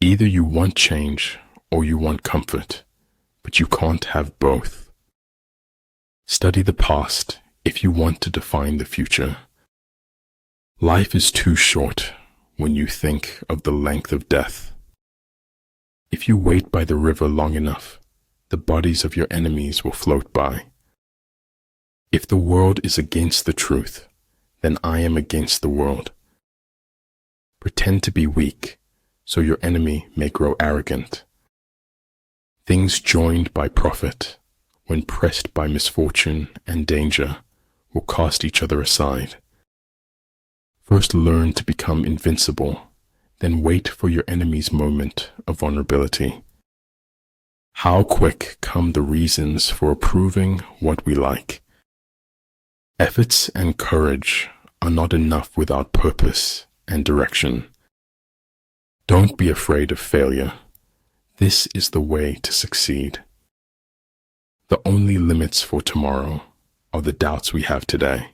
Either you want change or you want comfort, but you can't have both. Study the past if you want to define the future. Life is too short when you think of the length of death. If you wait by the river long enough, the bodies of your enemies will float by. If the world is against the truth, then I am against the world. Pretend to be weak, so your enemy may grow arrogant. Things joined by profit, when pressed by misfortune and danger, will cast each other aside. First learn to become invincible, then wait for your enemy's moment of vulnerability. How quick come the reasons for approving what we like. Efforts and courage are not enough without purpose and direction. Don't be afraid of failure. This is the way to succeed. The only limits for tomorrow are the doubts we have today.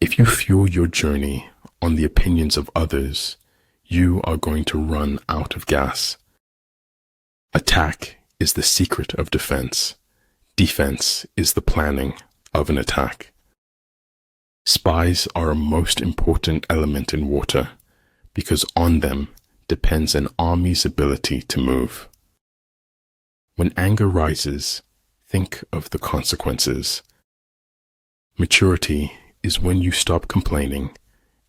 If you fuel your journey on the opinions of others, you are going to run out of gas. Attack is the secret of defense. Defense is the planning of an attack. Spies are a most important element in water because on them depends an army's ability to move. When anger rises, think of the consequences. Maturity is when you stop complaining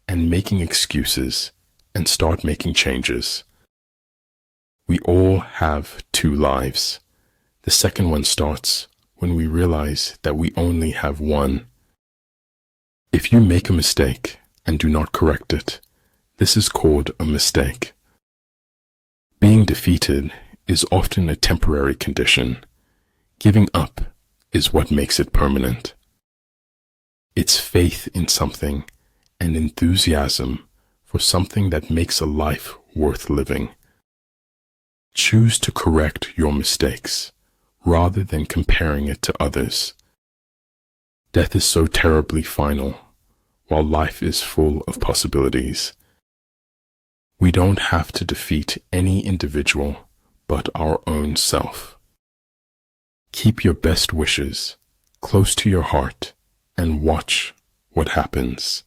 and making excuses and start making changes. We all have two lives. The second one starts when we realize that we only have one. If you make a mistake and do not correct it, this is called a mistake. Being defeated is often a temporary condition. Giving up is what makes it permanent. It's faith in something and enthusiasm for something that makes a life worth living. Choose to correct your mistakes rather than comparing it to others. Death is so terribly final, while life is full of possibilities. We don't have to defeat any individual but our own self. Keep your best wishes close to your heart and watch what happens.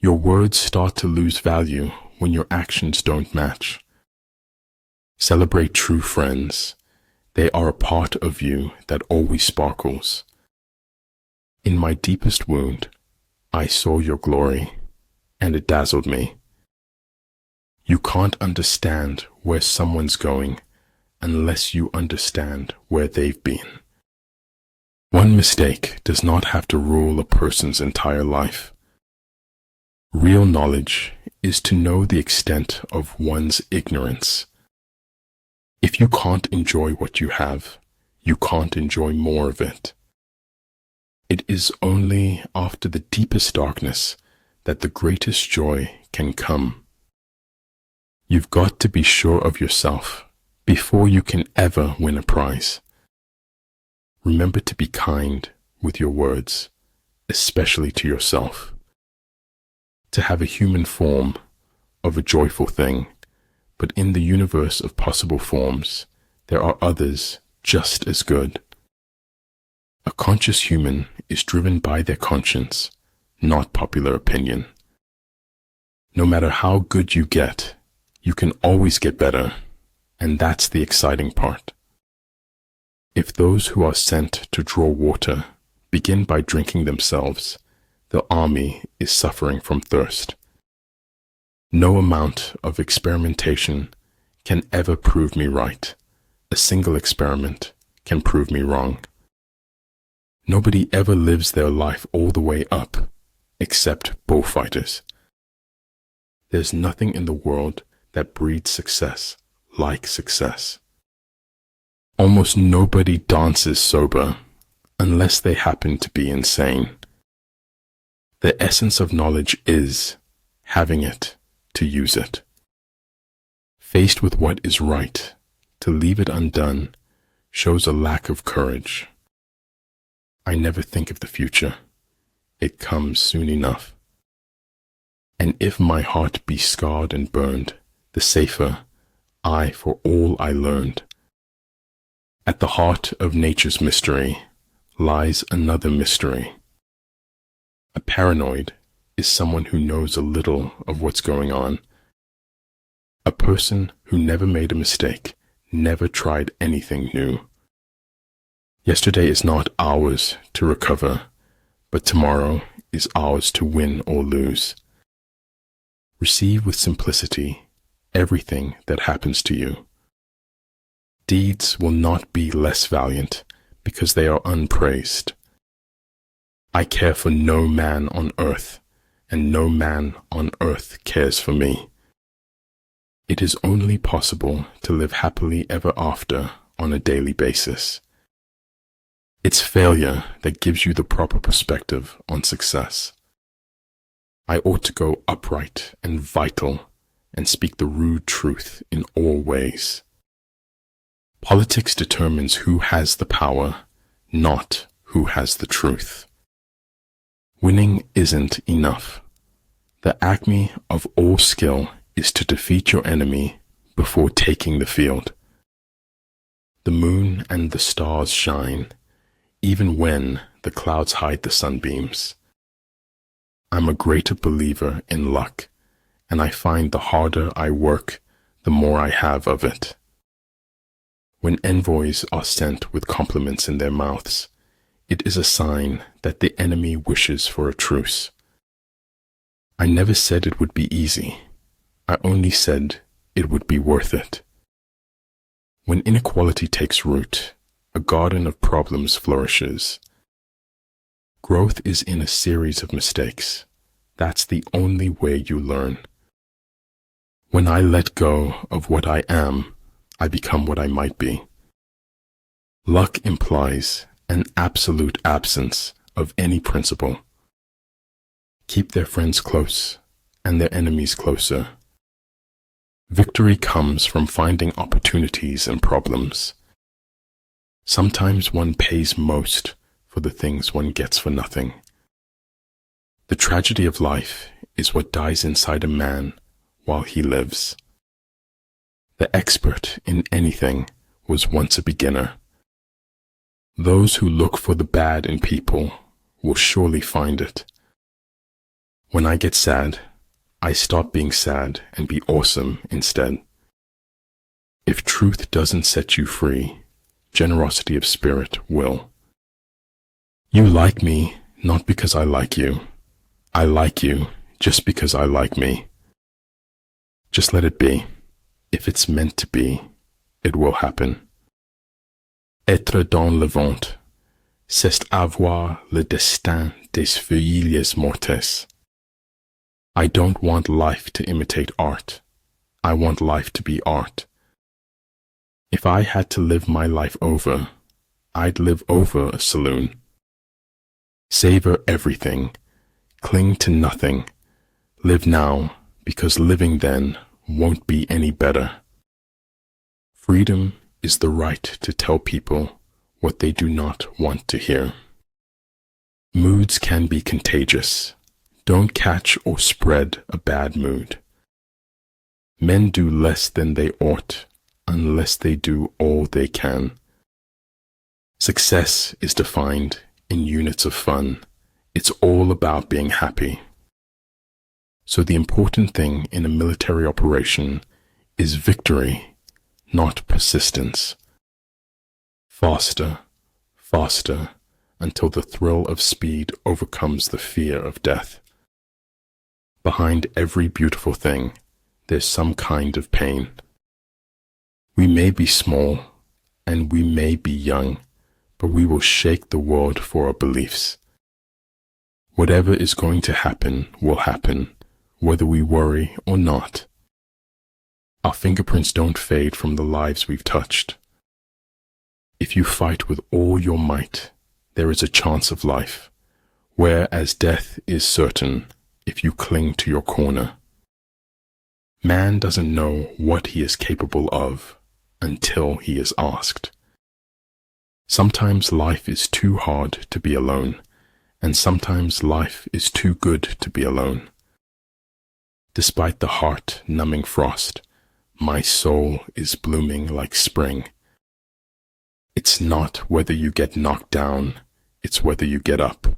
Your words start to lose value when your actions don't match. Celebrate true friends. They are a part of you that always sparkles. In my deepest wound, I saw your glory, and it dazzled me. You can't understand where someone's going unless you understand where they've been. One mistake does not have to rule a person's entire life. Real knowledge is to know the extent of one's ignorance. If you can't enjoy what you have, you can't enjoy more of it. It is only after the deepest darkness that the greatest joy can come. You've got to be sure of yourself before you can ever win a prize. Remember to be kind with your words, especially to yourself. To have a human form of a joyful thing, but in the universe of possible forms, there are others just as good. A conscious human is driven by their conscience, not popular opinion. No matter how good you get, you can always get better, and that's the exciting part. If those who are sent to draw water begin by drinking themselves, the army is suffering from thirst. No amount of experimentation can ever prove me right. A single experiment can prove me wrong. Nobody ever lives their life all the way up, except bullfighters. There's nothing in the world that breeds success like success. Almost nobody dances sober unless they happen to be insane. The essence of knowledge is having it to use it. Faced with what is right, to leave it undone shows a lack of courage. I never think of the future. It comes soon enough. And if my heart be scarred and burned, the safer I for all I learned. At the heart of nature's mystery lies another mystery. A paranoid is someone who knows a little of what's going on. A person who never made a mistake, never tried anything new. Yesterday is not ours to recover, but tomorrow is ours to win or lose. Receive with simplicity everything that happens to you. Deeds will not be less valiant because they are unpraised. I care for no man on earth, and no man on earth cares for me. It is only possible to live happily ever after on a daily basis. It's failure that gives you the proper perspective on success. I ought to go upright and vital and speak the rude truth in all ways. Politics determines who has the power, not who has the truth. Winning isn't enough. The acme of all skill is to defeat your enemy before taking the field. The moon and the stars shine, even when the clouds hide the sunbeams. I'm a greater believer in luck, and I find the harder I work, the more I have of it. When envoys are sent with compliments in their mouths, it is a sign that the enemy wishes for a truce. I never said it would be easy. I only said it would be worth it. When inequality takes root, a garden of problems flourishes. Growth is in a series of mistakes. That's the only way you learn. When I let go of what I am, I become what I might be. Luck implies an absolute absence of any principle. Keep their friends close and their enemies closer. Victory comes from finding opportunities in problems. Sometimes one pays most for the things one gets for nothing. The tragedy of life is what dies inside a man while he lives. The expert in anything was once a beginner. Those who look for the bad in people will surely find it. When I get sad, I stop being sad and be awesome instead. If truth doesn't set you free, generosity of spirit will. You like me not because I like you. I like you just because I like me. Just let it be. If it's meant to be, it will happen. Être dans le ventre, c'est avoir le destin des feuilles mortes. I don't want life to imitate art. I want life to be art. If I had to live my life over, I'd live over a saloon. Savor everything. Cling to nothing. Live now, because living then won't be any better. Freedom is the right to tell people what they do not want to hear. Moods can be contagious. Don't catch or spread a bad mood. Men do less than they ought unless they do all they can. Success is defined in units of fun. It's all about being happy. So the important thing in a military operation is victory, not persistence. Faster, faster, until the thrill of speed overcomes the fear of death. Behind every beautiful thing, there's some kind of pain. We may be small, and we may be young, but we will shake the world for our beliefs. Whatever is going to happen will happen, whether we worry or not. Our fingerprints don't fade from the lives we've touched. If you fight with all your might, there is a chance of life, whereas death is certain if you cling to your corner. Man doesn't know what he is capable of until he is asked. Sometimes life is too hard to be alone, and sometimes life is too good to be alone. Despite the heart-numbing frost, My soul is blooming like spring. It's not whether you get knocked down, it's whether you get up.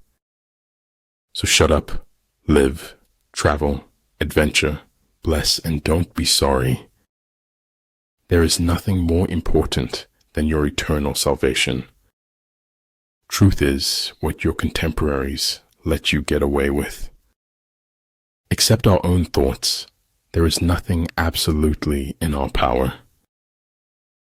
So shut up, live, travel, adventure, bless, and don't be sorry. There is nothing more important than your eternal salvation. Truth is what your contemporaries let you get away with. Except our own thoughts, there is nothing absolutely in our power.